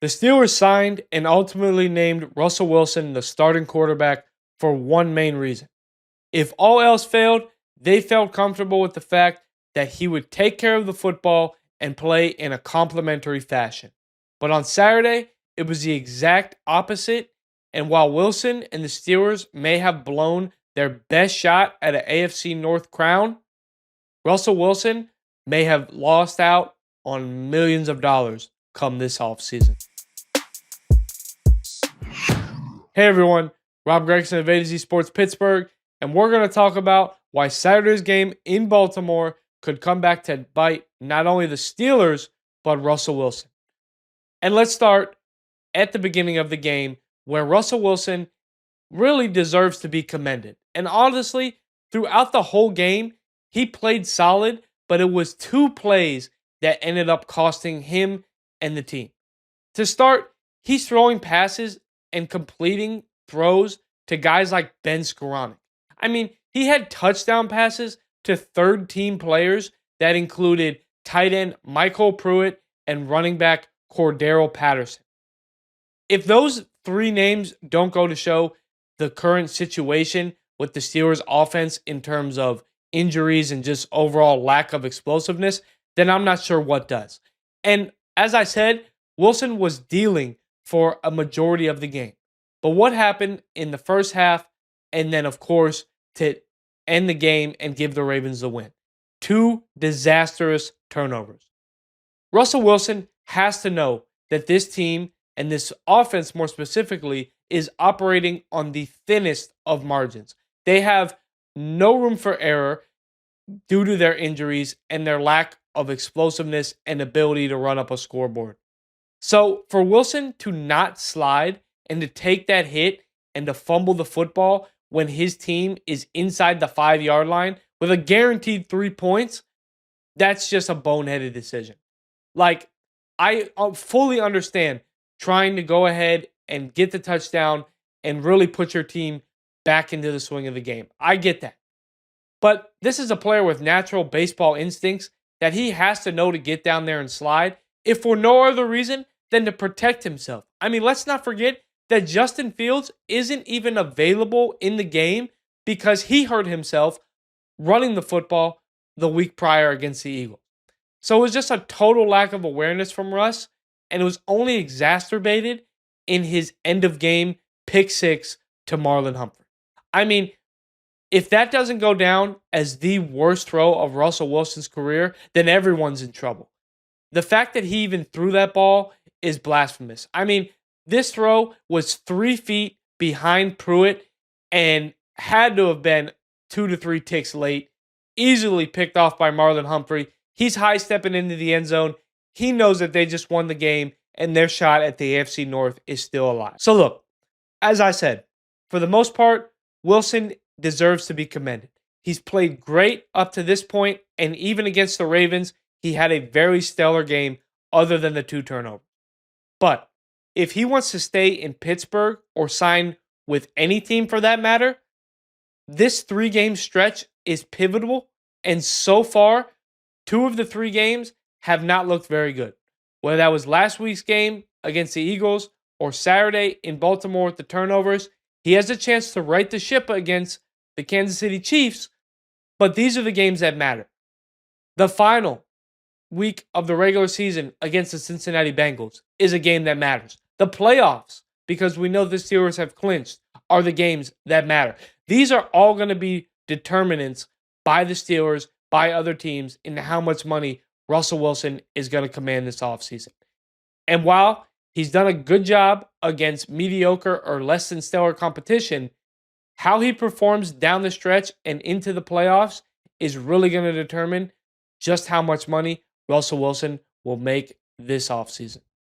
The Steelers signed and ultimately named Russell Wilson the starting quarterback for one main reason. If all else failed, they felt comfortable with the fact that he would take care of the football and play in a complementary fashion. But on Saturday, it was the exact opposite, and while Wilson and the Steelers may have blown their best shot at an AFC North crown, Russell Wilson may have lost out on millions of dollars come this offseason. Hey everyone, Rob Gregson of A to Z Sports Pittsburgh, and we're going to talk about why Saturday's game in Baltimore could come back to bite not only the Steelers, but Russell Wilson. And let's start at the beginning of the game, where Russell Wilson really deserves to be commended. And honestly, throughout the whole game, he played solid, but it was two plays that ended up costing him and the team. To start, he's throwing passes and completing throws to guys like Ben Skoranek. I mean, he had touchdown passes to third-team players that included tight end Michael Pruitt and running back Cordero Patterson. If those three names don't go to show the current situation with the Steelers' offense in terms of injuries and just overall lack of explosiveness, then I'm not sure what does. And as I said, Wilson was dealing for a majority of the game. But what happened in the first half, and then, of course, to end the game and give the Ravens the win? Two disastrous turnovers. Russell Wilson has to know that this team, and this offense more specifically, is operating on the thinnest of margins. They have no room for error due to their injuries and their lack of explosiveness and ability to run up a scoreboard. So for Wilson to not slide and to take that hit and to fumble the football when his team is inside the 5-yard line with a guaranteed 3 points, that's just a boneheaded decision. Like, I fully understand trying to go ahead and get the touchdown and really put your team back into the swing of the game. I get that. But this is a player with natural baseball instincts that he has to know to get down there and slide, if for no other reason than to protect himself. I mean, let's not forget that Justin Fields isn't even available in the game because he hurt himself running the football the week prior against the Eagles. So it was just a total lack of awareness from Russ, and it was only exacerbated in his end-of-game pick six to Marlon Humphrey. I mean, if that doesn't go down as the worst throw of Russell Wilson's career, then everyone's in trouble. The fact that he even threw that ball is blasphemous. I mean, this throw was 3 feet behind Pruitt and had to have been 2 to 3 ticks late, easily picked off by Marlon Humphrey. He's high-stepping into the end zone. He knows that they just won the game, and their shot at the AFC North is still alive. So look, as I said, for the most part, Wilson deserves to be commended. He's played great up to this point, and even against the Ravens, he had a very stellar game other than the 2 turnovers. But if he wants to stay in Pittsburgh or sign with any team for that matter, this 3-game stretch is pivotal, and so far, 2 of the 3 games have not looked very good. Whether that was last week's game against the Eagles or Saturday in Baltimore with the turnovers, he has a chance to right the ship against the Kansas City Chiefs, but these are the games that matter. The final week of the regular season against the Cincinnati Bengals is a game that matters. The playoffs, because we know the Steelers have clinched, are the games that matter. These are all going to be determinants by the Steelers, by other teams, into how much money Russell Wilson is going to command this offseason. And while he's done a good job against mediocre or less than stellar competition, how he performs down the stretch and into the playoffs is really going to determine just how much money Russell Wilson will make this offseason.